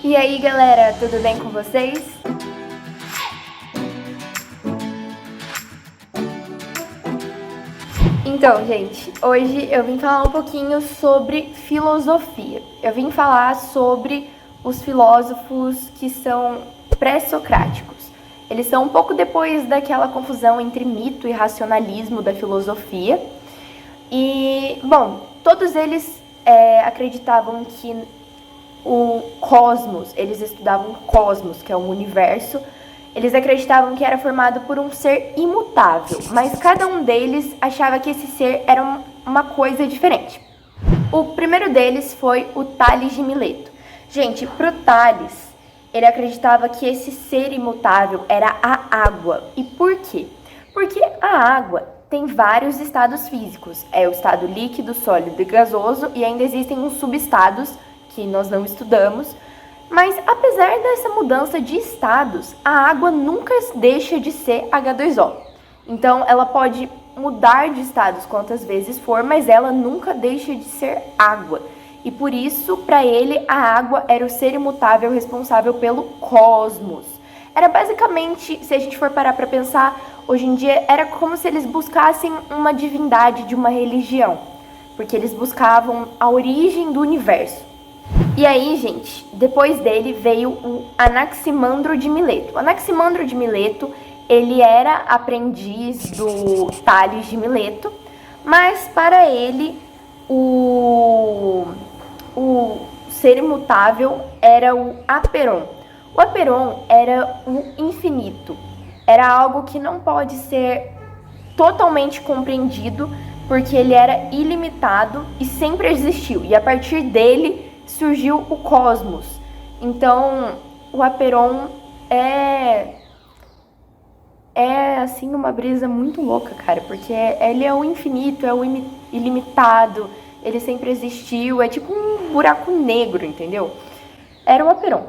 E aí galera, tudo bem com vocês? Então, gente, hoje eu vim falar um pouquinho sobre filosofia. Eu vim falar sobre os filósofos que são pré-socráticos. Eles são um pouco depois daquela confusão entre mito e racionalismo da filosofia. E, bom, todos eles acreditavam que o cosmos, eles estudavam o cosmos, que é o universo. Eles acreditavam que era formado por um ser imutável, mas cada um deles achava que esse ser era uma coisa diferente. O primeiro deles foi o Tales de Mileto. Gente, pro Tales, ele acreditava que esse ser imutável era a água. E por quê? Porque a água tem vários estados físicos. É o estado líquido, sólido e gasoso, e ainda existem uns subestados que nós não estudamos. Mas apesar dessa mudança de estados, a água nunca deixa de ser H2O. Então ela pode mudar de estados quantas vezes for, mas ela nunca deixa de ser água. E por isso, para ele, a água era o ser imutável responsável pelo cosmos. Era basicamente, se a gente for parar para pensar, hoje em dia era como se eles buscassem uma divindade de uma religião, porque eles buscavam a origem do universo. E aí, gente, depois dele veio o Anaximandro de Mileto. O Anaximandro de Mileto, ele era aprendiz do Tales de Mileto, mas para ele o ser imutável era o Aperon. O Aperon era o infinito, era algo que não pode ser totalmente compreendido, porque ele era ilimitado e sempre existiu, e a partir dele surgiu o cosmos. Então, o Aperon é assim uma brisa muito louca, cara, porque ele é o infinito, é o ilimitado, ele sempre existiu, é tipo um buraco negro, entendeu? Era o Aperon,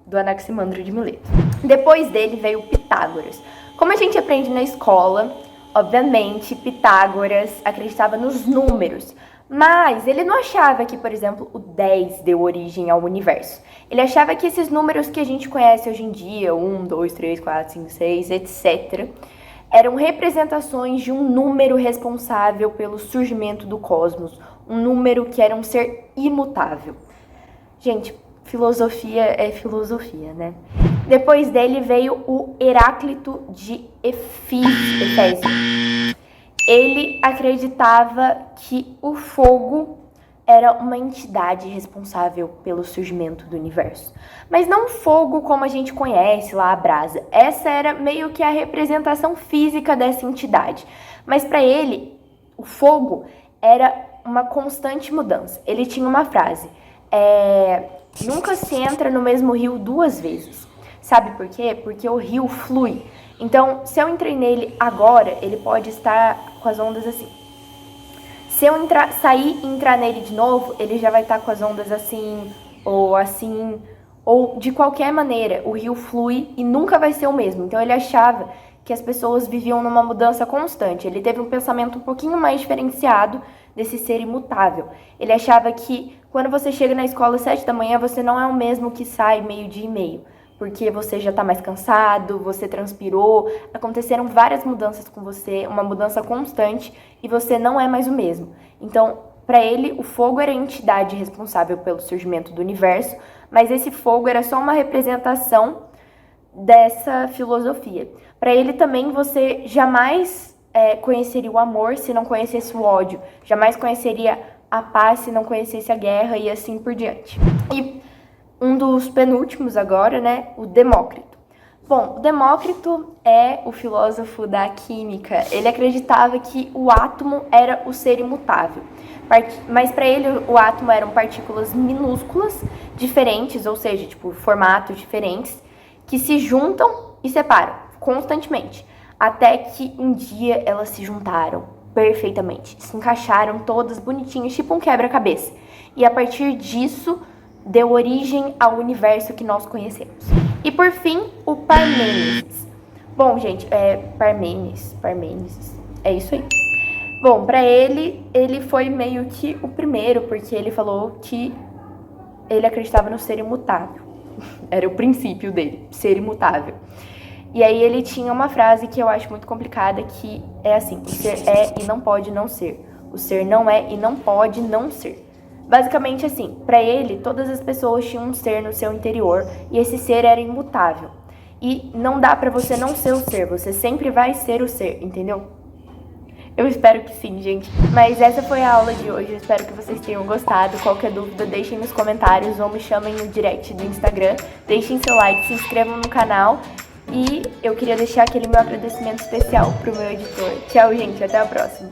do Anaximandro de Mileto. Depois dele veio o Pitágoras. Como a gente aprende na escola, obviamente, Pitágoras acreditava nos números, mas ele não achava que, por exemplo, o 10 deu origem ao universo. Ele achava que esses números que a gente conhece hoje em dia, 1, 2, 3, 4, 5, 6, etc., eram representações de um número responsável pelo surgimento do cosmos, um número que era um ser imutável. Gente, filosofia é filosofia, né? Depois dele veio o Heráclito de Efésio. Ele acreditava que o fogo era uma entidade responsável pelo surgimento do universo. Mas não fogo como a gente conhece lá, a brasa. Essa era meio que a representação física dessa entidade. Mas para ele, o fogo era uma constante mudança. Ele tinha uma frase, nunca se entra no mesmo rio duas vezes. Sabe por quê? Porque o rio flui. Então, se eu entrei nele agora, ele pode estar com as ondas assim. Se eu sair e entrar nele de novo, ele já vai estar com as ondas assim, ou de qualquer maneira, o rio flui e nunca vai ser o mesmo. Então, ele achava que as pessoas viviam numa mudança constante. Ele teve um pensamento um pouquinho mais diferenciado desse ser imutável. Ele achava que quando você chega na escola às 7 da manhã, você não é o mesmo que sai meio-dia e meio, porque você já tá mais cansado, você transpirou, aconteceram várias mudanças com você, uma mudança constante, e você não é mais o mesmo. Então, para ele, o fogo era a entidade responsável pelo surgimento do universo, mas esse fogo era só uma representação dessa filosofia. Para ele também, você jamais conheceria o amor se não conhecesse o ódio, jamais conheceria a paz se não conhecesse a guerra, e assim por diante. E um dos penúltimos agora, né, o Demócrito. Bom, o Demócrito é o filósofo da química. Ele acreditava que o átomo era o ser imutável, mas para ele o átomo eram partículas minúsculas, diferentes, ou seja, tipo, formatos diferentes, que se juntam e separam constantemente, até que um dia elas se juntaram perfeitamente, se encaixaram todas bonitinhas, tipo um quebra-cabeça. E a partir disso, deu origem ao universo que nós conhecemos. E por fim, o Parmênides. Bom, gente, Parmênides, é isso aí. Bom, para ele foi meio que o primeiro, porque ele falou que ele acreditava no ser imutável. era o princípio dele, ser imutável. E aí ele tinha uma frase que eu acho muito complicada, que é assim: o ser é e não pode não ser. O ser não é e não pode não ser. Basicamente assim, para ele, todas as pessoas tinham um ser no seu interior e esse ser era imutável. E não dá pra você não ser o ser, você sempre vai ser o ser, entendeu? Eu espero que sim, gente. Mas essa foi a aula de hoje, eu espero que vocês tenham gostado. Qualquer dúvida, deixem nos comentários ou me chamem no direct do Instagram. Deixem seu like, se inscrevam no canal. E eu queria deixar aquele meu agradecimento especial pro meu editor. Tchau, gente, até a próxima.